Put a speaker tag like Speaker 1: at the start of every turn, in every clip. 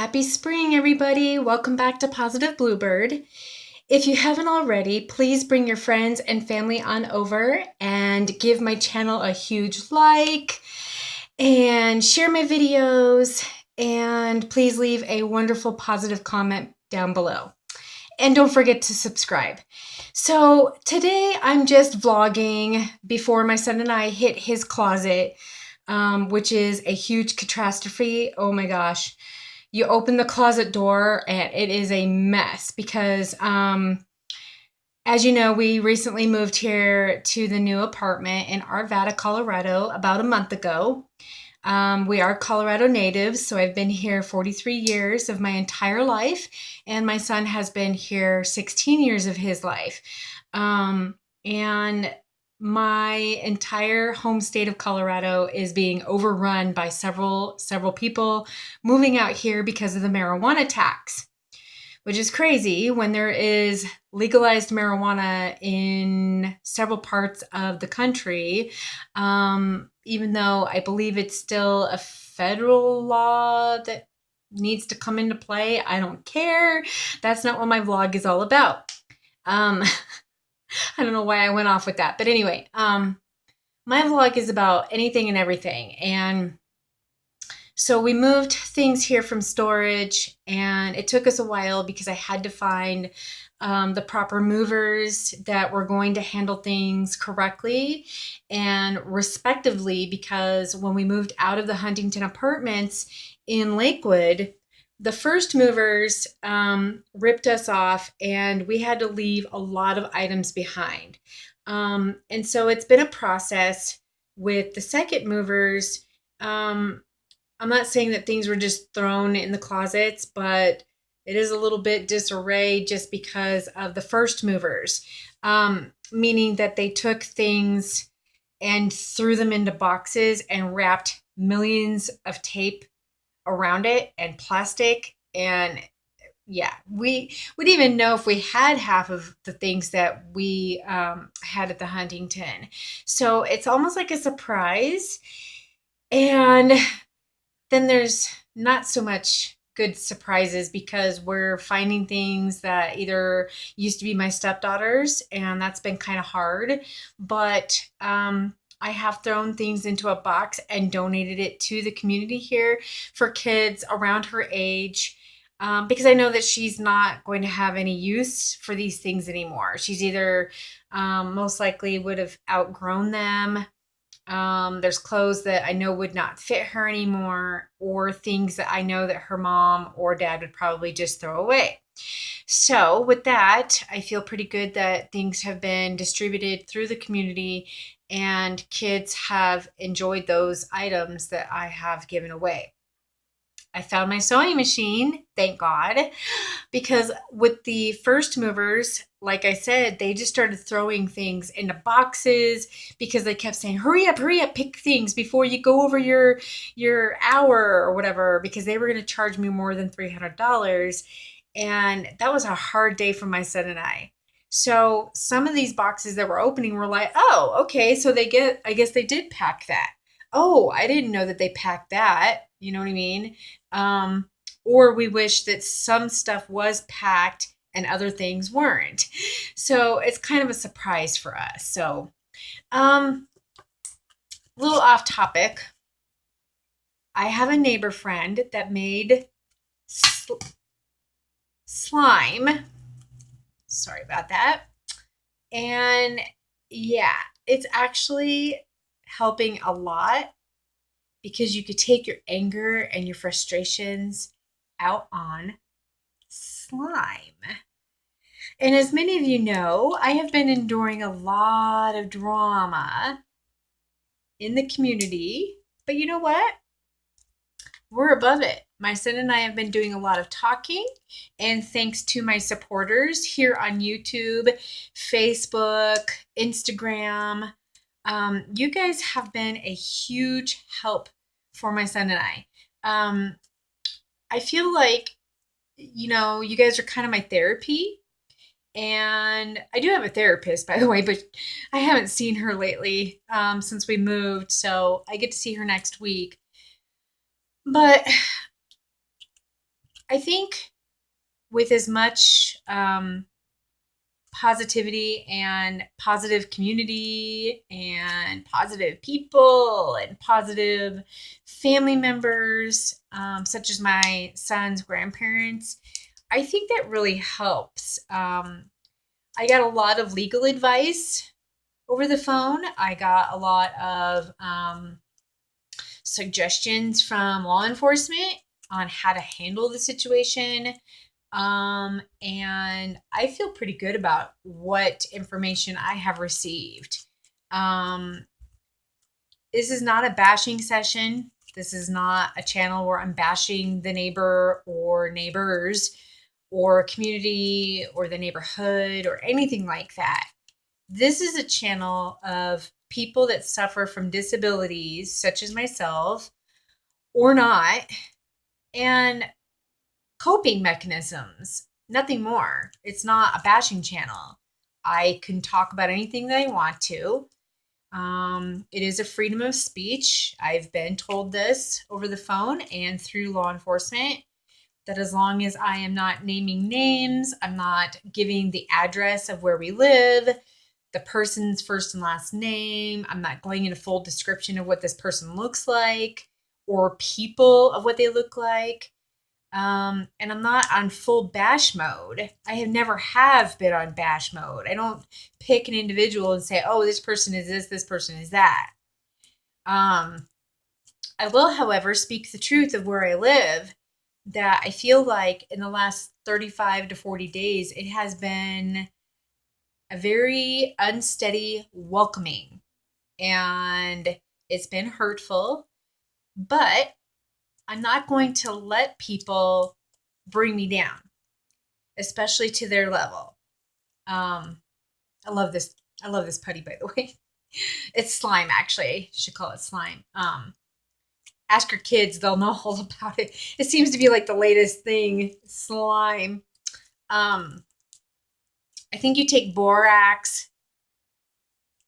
Speaker 1: Happy spring, everybody. Welcome back to Positive Bluebird. If you haven't already, please bring your friends and family on over and give my channel a huge like and share my videos. And please leave a wonderful positive comment down below. And don't forget to subscribe. So today I'm just vlogging before my son and I hit his closet, which is a huge catastrophe. Oh my gosh. You open the closet door and it is a mess because, as you know, we recently moved here to the new apartment in Arvada, Colorado about a month ago. We are Colorado natives, so I've been here 43 years of my entire life, and my son has been here 16 years of his life. And my entire home state of Colorado is being overrun by several people moving out here because of the marijuana tax, which is crazy when there is legalized marijuana in several parts of the country. Even though I believe it's still a federal law that needs to come into play, I don't care. That's not what my vlog is all about. I don't know why I went off with that. But anyway, my vlog is about anything and everything. And so we moved things here from storage, and it took us a while because I had to find the proper movers that were going to handle things correctly and respectively, because when we moved out of the Huntington Apartments in Lakewood, the first movers ripped us off and we had to leave a lot of items behind. And so it's been a process with the second movers. I'm not saying that things were just thrown in the closets, but it is a little bit disarray just because of the first movers, meaning that they took things and threw them into boxes and wrapped millions of tape around it and plastic. And yeah, we would even know if we had half of the things that we had at the Huntington. So it's almost like a surprise. And then there's not so much good surprises because we're finding things that either used to be my stepdaughter's, and that's been kind of hard, but I have thrown things into a box and donated it to the community here for kids around her age, because I know that she's not going to have any use for these things anymore. She's either most likely would have outgrown them. There's clothes that I know would not fit her anymore, or things that I know that her mom or dad would probably just throw away. So with that, I feel pretty good that things have been distributed through the community and kids have enjoyed those items that I have given away. I found my sewing machine, thank God, because with the first movers, like I said, they just started throwing things into boxes because they kept saying, hurry up, pick things before you go over your hour or whatever, because they were going to charge me more than $300. And that was a hard day for my son and I. So some of these boxes that we're opening were like, oh, okay, so I guess they did pack that. Oh, I didn't know that they packed that. You know what I mean? Or we wish that some stuff was packed and other things weren't. So it's kind of a surprise for us. So, a little off topic. I have a neighbor friend that made slime. Sorry about that. And yeah, it's actually helping a lot because you could take your anger and your frustrations out on slime. And as many of you know, I have been enduring a lot of drama in the community, but you know what? We're above it. My son and I have been doing a lot of talking, and thanks to my supporters here on YouTube, Facebook, Instagram, you guys have been a huge help for my son and I. I feel like, you guys are kind of my therapy. And I do have a therapist, by the way, but I haven't seen her lately since we moved. So I get to see her next week. But I think with as much positivity and positive community and positive people and positive family members, such as my son's grandparents, I think that really helps. I got a lot of legal advice over the phone. I got a lot of suggestions from law enforcement on how to handle the situation. And I feel pretty good about what information I have received. Um, this is not a bashing session. This is not a channel where I'm bashing the neighbor or neighbors or community or the neighborhood or anything like that. This is a channel of people that suffer from disabilities, such as myself, or not, and coping mechanisms, nothing more. It's not a bashing channel. I can talk about anything that I want to. It is a freedom of speech. I've been told this over the phone and through law enforcement that as long as I am not naming names, I'm not giving the address of where we live, the person's first and last name, I'm not going into full description of what this person looks like or people of what they look like. And I'm not on full bash mode. I have never have been on bash mode. I don't pick an individual and say, oh, this person is this person is that. I will, however, speak the truth of where I live, that I feel like in the last 35 to 40 days, it has been a very unsteady welcoming, and it's been hurtful, but I'm not going to let people bring me down, especially to their level. I love this. I love this putty, by the way. It's slime, actually. You should call it slime. Ask your kids; they'll know all about it. It seems to be like the latest thing, slime. I think you take borax,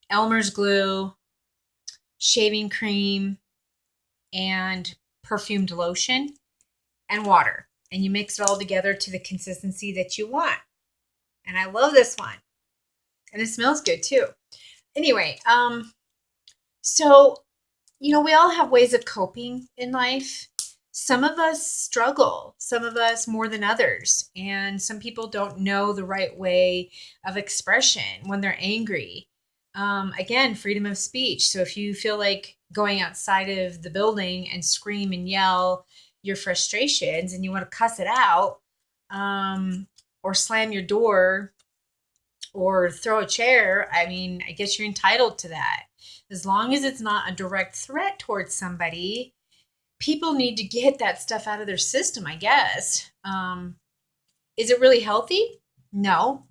Speaker 1: Elmer's glue, shaving cream, and perfumed lotion and water, and you mix it all together to the consistency that you want. And I love this one, and it smells good too. Anyway, so we all have ways of coping in life. Some of us struggle, some of us more than others, and some people don't know the right way of expression when they're angry. Again, freedom of speech. So if you feel like going outside of the building and scream and yell your frustrations and you want to cuss it out, or slam your door or throw a chair, I mean, I guess you're entitled to that. As long as it's not a direct threat towards somebody, people need to get that stuff out of their system, I guess. Is it really healthy? No.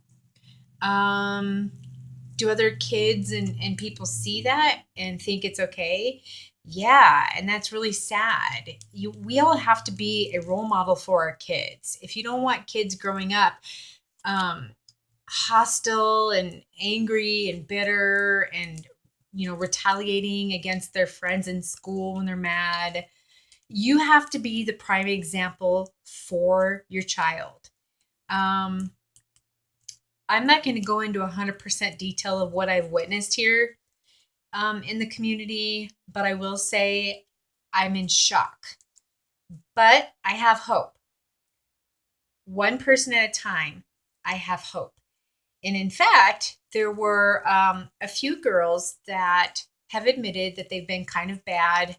Speaker 1: Do other kids and people see that and think it's okay? Yeah, and that's really sad. We all have to be a role model for our kids. If you don't want kids growing up hostile and angry and bitter and retaliating against their friends in school when they're mad, you have to be the prime example for your child. I'm not going to go into 100% detail of what I've witnessed here in the community, but I will say I'm in shock. But I have hope. One person at a time, I have hope. And in fact, there were a few girls that have admitted that they've been kind of bad.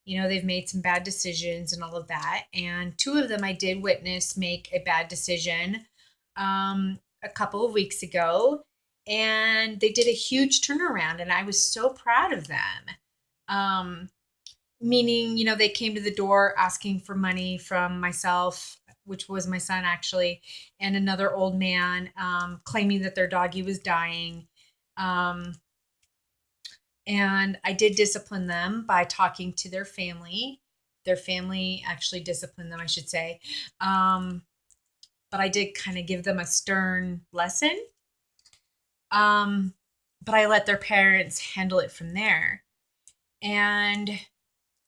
Speaker 1: They've made some bad decisions and all of that. And two of them I did witness make a bad decision a couple of weeks ago. And they did a huge turnaround. And I was so proud of them. Meaning, they came to the door asking for money from myself, which was my son actually, and another old man, claiming that their doggy was dying. And I did discipline them by talking to their family. Their family actually disciplined them, I should say. But I did kind of give them a stern lesson. But I let their parents handle it from there. And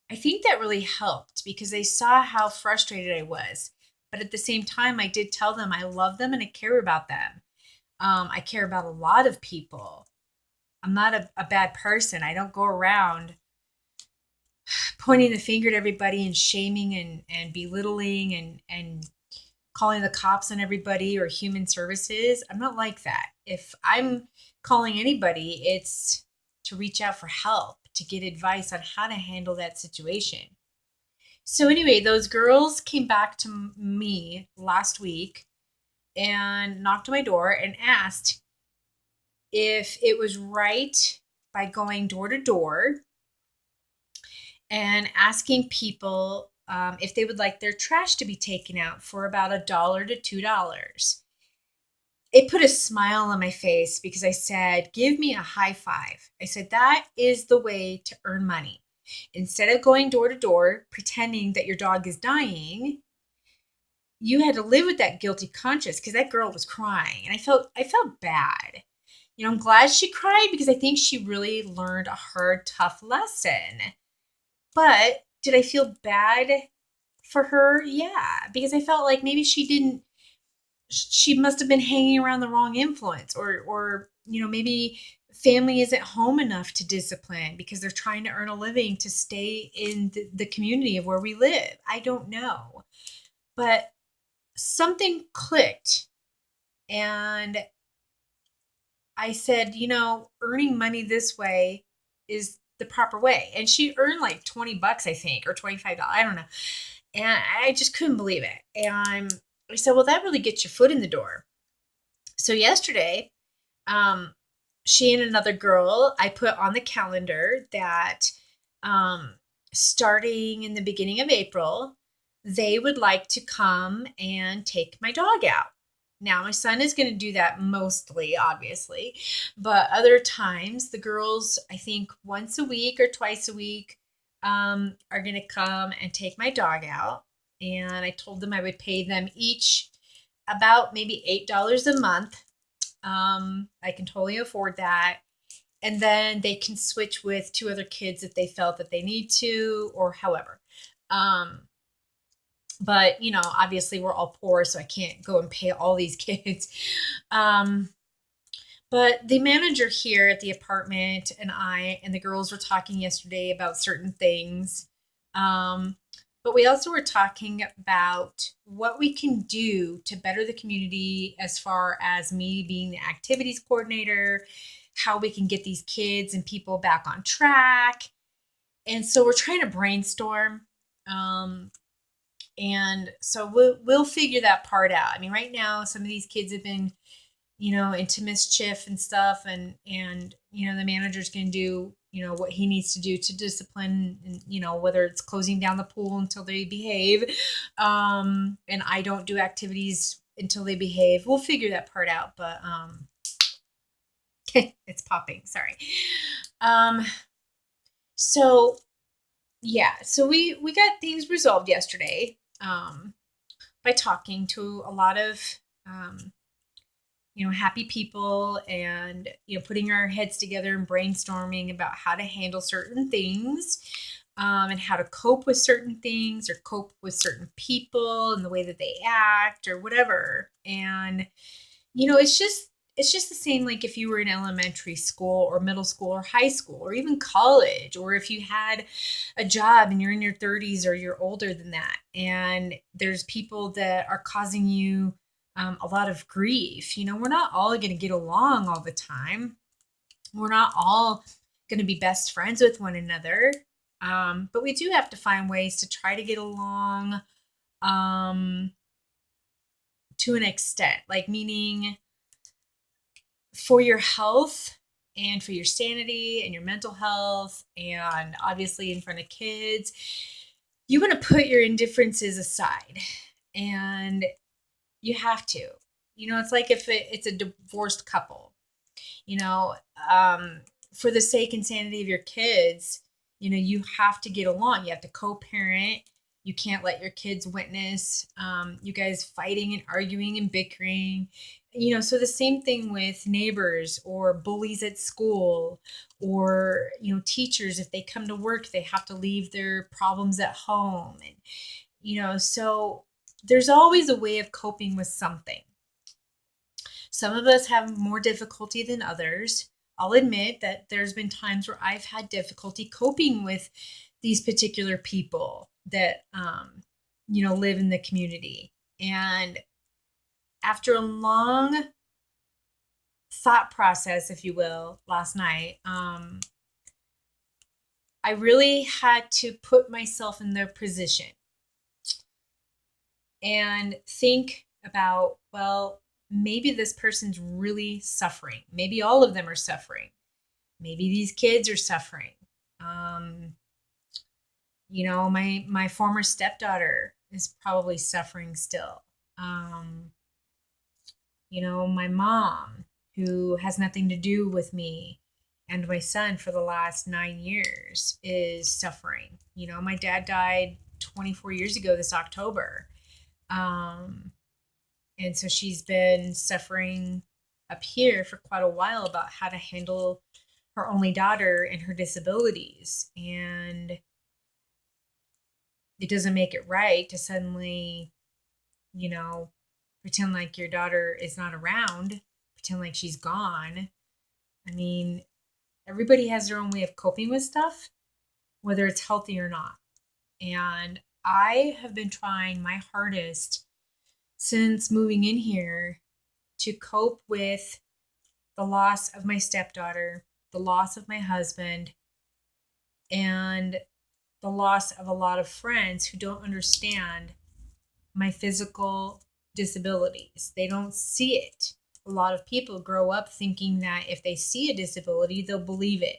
Speaker 1: I think that really helped because they saw how frustrated I was. But at the same time, I did tell them I love them and I care about them. I care about a lot of people. I'm not a bad person. I don't go around pointing the finger at everybody and shaming and belittling and calling the cops on everybody or human services. I'm not like that. If I'm calling anybody, it's to reach out for help, to get advice on how to handle that situation. So, anyway, those girls came back to me last week and knocked on my door and asked if it was right by going door to door and asking people if they would like their trash to be taken out for about $1 to $2. It put a smile on my face because I said, give me a high five. I said, that is the way to earn money. Instead of going door to door pretending that your dog is dying, you had to live with that guilty conscience because that girl was crying and I felt bad. I'm glad she cried because I think she really learned a hard, tough lesson. But did I feel bad for her? Yeah, because I felt like maybe she must have been hanging around the wrong influence or maybe family isn't home enough to discipline because they're trying to earn a living to stay in the community of where we live. I don't know. But something clicked and I said, earning money this way is the proper way. And she earned like $20, I think, or $25. I don't know. And I just couldn't believe it. And I said, well, that really gets your foot in the door. So yesterday, she and another girl, I put on the calendar that starting in the beginning of April, they would like to come and take my dog out. Now, my son is going to do that mostly, obviously, but other times the girls, I think once a week or twice a week, are going to come and take my dog out. And I told them I would pay them each about maybe $8 a month. I can totally afford that. And then they can switch with 2 other kids if they felt that they need to or however. But, obviously we're all poor, so I can't go and pay all these kids. But the manager here at the apartment and I and the girls were talking yesterday about certain things. But we also were talking about what we can do to better the community as far as me being the activities coordinator, how we can get these kids and people back on track. And so we're trying to brainstorm. And so we'll figure that part out. I mean, right now, some of these kids have been, into mischief and stuff. And the manager's going to do, what he needs to do to discipline, and, whether it's closing down the pool until they behave. And I don't do activities until they behave. We'll figure that part out. But it's popping. Sorry. So yeah, so we got things resolved yesterday by talking to a lot of happy people and putting our heads together and brainstorming about how to handle certain things and how to cope with certain things or cope with certain people and the way that they act or whatever. And it's just the same like if you were in elementary school or middle school or high school or even college, or if you had a job and you're in your 30s or you're older than that and there's people that are causing you a lot of grief. We're not all going to get along all the time. We're not all going to be best friends with one another. But we do have to find ways to try to get along to an extent, like meaning for your health and for your sanity and your mental health, and obviously in front of kids, you want to put your indifferences aside, and you have to. It's like if it's a divorced couple, for the sake and sanity of your kids, you have to get along. You have to co-parent. You can't let your kids witness you guys fighting and arguing and bickering. So the same thing with neighbors or bullies at school or, teachers. If they come to work, they have to leave their problems at home. And, so there's always a way of coping with something. Some of us have more difficulty than others. I'll admit that there's been times where I've had difficulty coping with these particular people that, live in the community. And after a long thought process, if you will, last night, I really had to put myself in their position and think about, well, maybe this person's really suffering. Maybe all of them are suffering. Maybe these kids are suffering. My former stepdaughter is probably suffering still. My mom, who has nothing to do with me and my son for the last 9 years, is suffering. My dad died 24 years ago this October. And so she's been suffering up here for quite a while about how to handle her only daughter and her disabilities. And it doesn't make it right to suddenly, pretend like your daughter is not around, pretend like she's gone. I mean, everybody has their own way of coping with stuff, whether it's healthy or not. And I have been trying my hardest since moving in here to cope with the loss of my stepdaughter, the loss of my husband, and the loss of a lot of friends who don't understand my physical disabilities. They don't see it. A lot of people grow up thinking that if they see a disability, they'll believe it.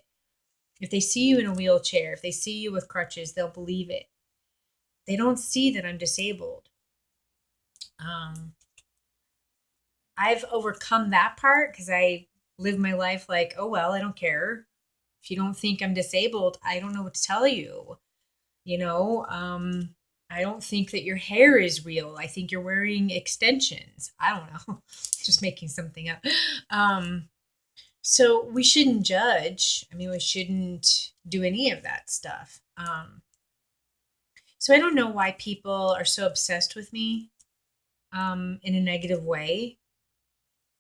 Speaker 1: If they see you in a wheelchair, if they see you with crutches, they'll believe it. They don't see that I'm disabled. I've overcome that part because I live my life like, oh, well, I don't care. If you don't think I'm disabled, I don't know what to tell you. I don't think that your hair is real. I think you're wearing extensions. I don't know. Just making something up. So we shouldn't judge. I mean, we shouldn't do any of that stuff. So I don't know why people are so obsessed with me in a negative way.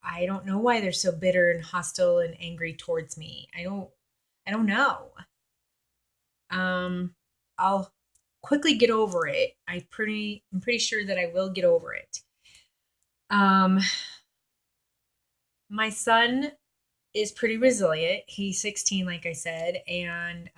Speaker 1: I don't know why they're so bitter and hostile and angry towards me. I don't know. I'll quickly get over it. I'm pretty sure that I will get over it. My son is pretty resilient. He's 16, like I said, and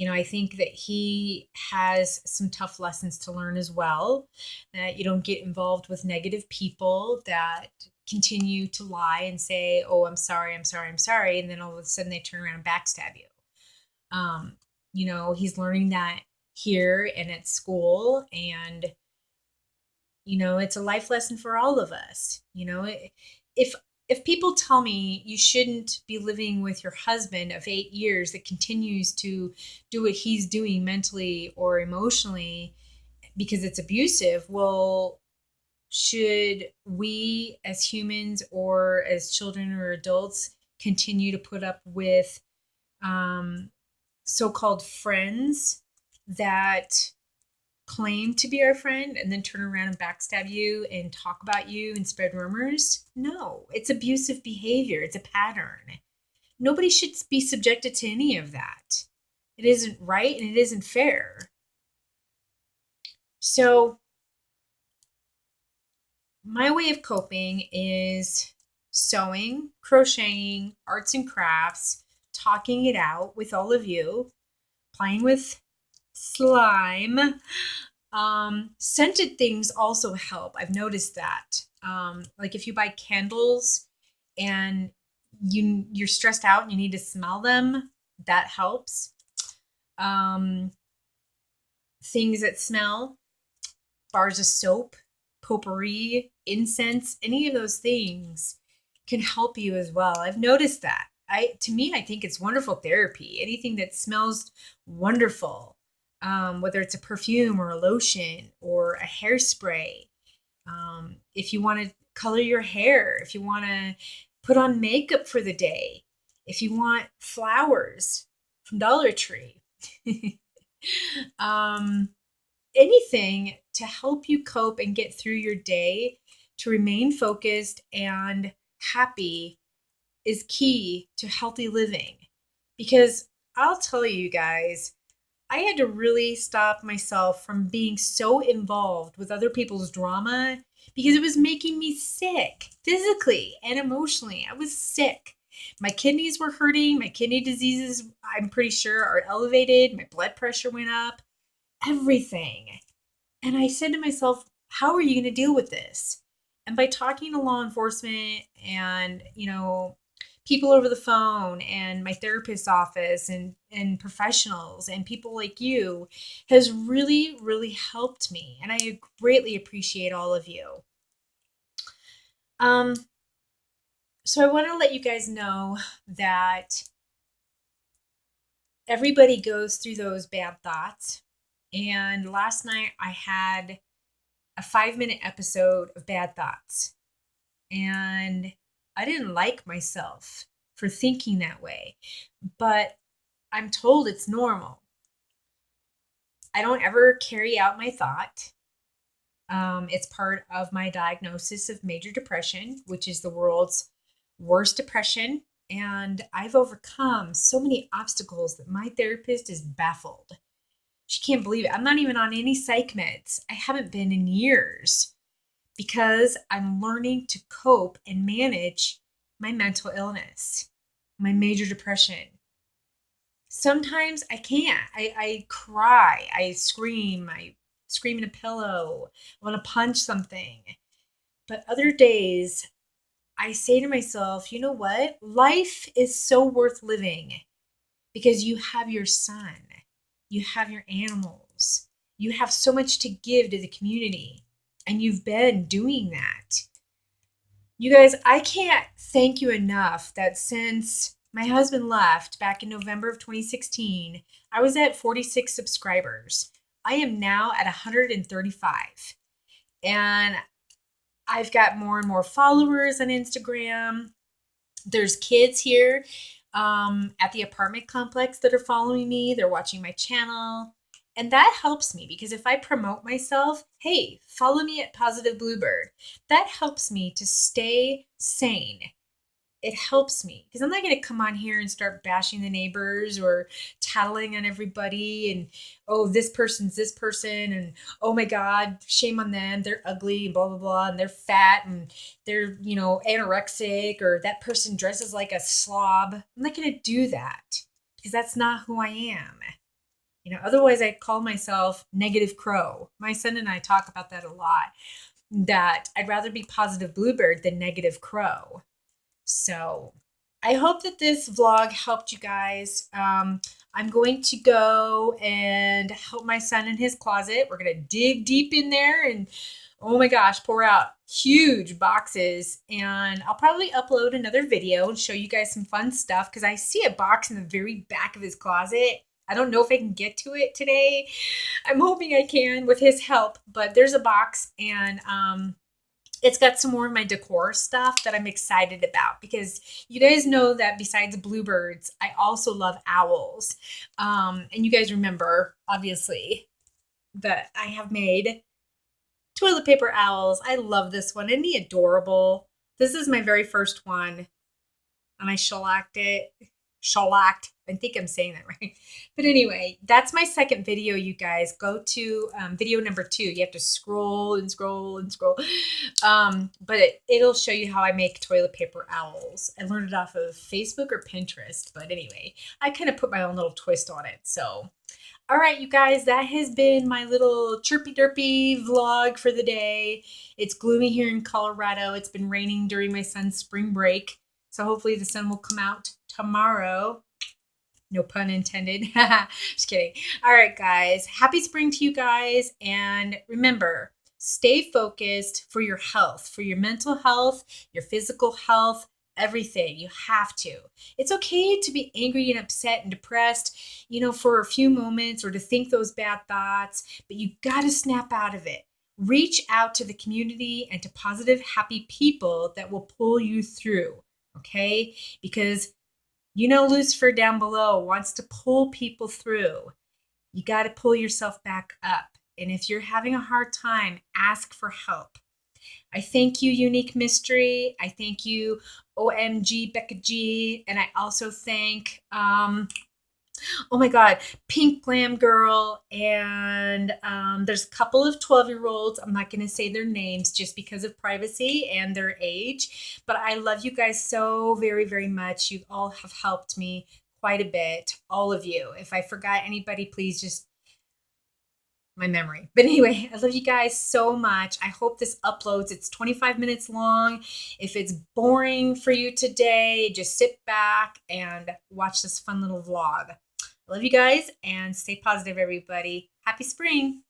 Speaker 1: I think that he has some tough lessons to learn as well. That you don't get involved with negative people that continue to lie and say, "Oh, I'm sorry, I'm sorry, I'm sorry," and then all of a sudden they turn around and backstab you. He's learning that here and at school, and it's a life lesson for all of us. If people tell me you shouldn't be living with your husband of 8 years that continues to do what he's doing mentally or emotionally because it's abusive, well, should we as humans or as children or adults continue to put up with so-called friends that claim to be our friend and then turn around and backstab you and talk about you and spread rumors? No, it's abusive behavior. It's a pattern. Nobody should be subjected to any of that. It isn't right and it isn't fair. So my way of coping is sewing, crocheting, arts and crafts, talking it out with all of you, playing with slime. Scented things also help. I've noticed that. Like if you buy candles and you're stressed out and you need to smell them, that helps. Things that smell, bars of soap, potpourri, incense, any of those things can help you as well. I've noticed that. I think it's wonderful therapy. Anything that smells wonderful, whether it's a perfume or a lotion or a hairspray. If you want to color your hair, if you want to put on makeup for the day, if you want flowers from Dollar Tree, anything to help you cope and get through your day, to remain focused and happy, is key to healthy living. Because I'll tell you guys, I had to really stop myself from being so involved with other people's drama because it was making me sick physically and emotionally. I was sick. My kidneys were hurting. My kidney diseases, I'm pretty sure, are elevated. My blood pressure went up, everything. And I said to myself, how are you going to deal with this? And by talking to law enforcement and, people over the phone and my therapist's office and professionals and people like you has really, really helped me. And I greatly appreciate all of you. So I want to let you guys know that everybody goes through those bad thoughts. And last night I had a 5-minute episode of bad thoughts. And I didn't like myself for thinking that way, but I'm told it's normal. I don't ever carry out my thought. It's part of my diagnosis of major depression, which is the world's worst depression. And I've overcome so many obstacles that my therapist is baffled. She can't believe it. I'm not even on any psych meds. I haven't been in years because I'm learning to cope and manage my mental illness, my major depression. Sometimes I can't. I cry. I scream in a pillow. I want to punch something. But other days, I say to myself, you know what? Life is so worth living because you have your son, you have your animals, you have so much to give to the community, and you've been doing that. You guys, I can't thank you enough that since my husband left back in November of 2016, I was at 46 subscribers. I am now at 135. And I've got more and more followers on Instagram. There's kids here at the apartment complex that are following me. They're watching my channel. And that helps me because if I promote myself, hey, follow me at Positive Bluebird. That helps me to stay sane. It helps me because I'm not going to come on here and start bashing the neighbors or tattling on everybody and, oh, this person's this person and, oh my God, shame on them. They're ugly and blah, blah, blah. And they're fat and they're, anorexic, or that person dresses like a slob. I'm not going to do that because that's not who I am. Otherwise I'd call myself Negative Crow. My son and I talk about that a lot, that I'd rather be Positive Bluebird than Negative Crow. So I hope that this vlog helped you guys. I'm going to go and help my son in his closet. We're going to dig deep in there and, oh my gosh, pour out huge boxes. And I'll probably upload another video and show you guys some fun stuff because I see a box in the very back of his closet. I don't know if I can get to it today. I'm hoping I can with his help, but there's a box and it's got some more of my decor stuff that I'm excited about because you guys know that besides bluebirds, I also love owls. And you guys remember, obviously, that I have made toilet paper owls. I love this one. Isn't he adorable? This is my very first one. And I shellacked it. Shellacked. I think I'm saying that right. But anyway, that's my second video, you guys. Go to video number 2. You have to scroll and scroll and scroll. But it'll show you how I make toilet paper owls. I learned it off of Facebook or Pinterest. But anyway, I kind of put my own little twist on it. So, all right, you guys, that has been my little chirpy derpy vlog for the day. It's gloomy here in Colorado. It's been raining during my son's spring break. So hopefully the sun will come out tomorrow. No pun intended. Just kidding. All right, guys. Happy spring to you guys. And remember, stay focused for your health, for your mental health, your physical health, everything. You have to. It's okay to be angry and upset and depressed, for a few moments or to think those bad thoughts, but you got to snap out of it. Reach out to the community and to positive, happy people that will pull you through. Okay? Because Lucifer down below wants to pull people through. You got to pull yourself back up And if you're having a hard time, ask for help. I thank you, Unique Mystery. I thank you, OMG Becca G. And I also thank oh my God, Pink Glam Girl. And there's a couple of 12-year-olds. I'm not going to say their names just because of privacy and their age. But I love you guys so very, very much. You all have helped me quite a bit. All of you. If I forgot anybody, please just my memory. But anyway, I love you guys so much. I hope this uploads. It's 25 minutes long. If it's boring for you today, just sit back and watch this fun little vlog. I love you guys and stay positive, everybody. Happy spring.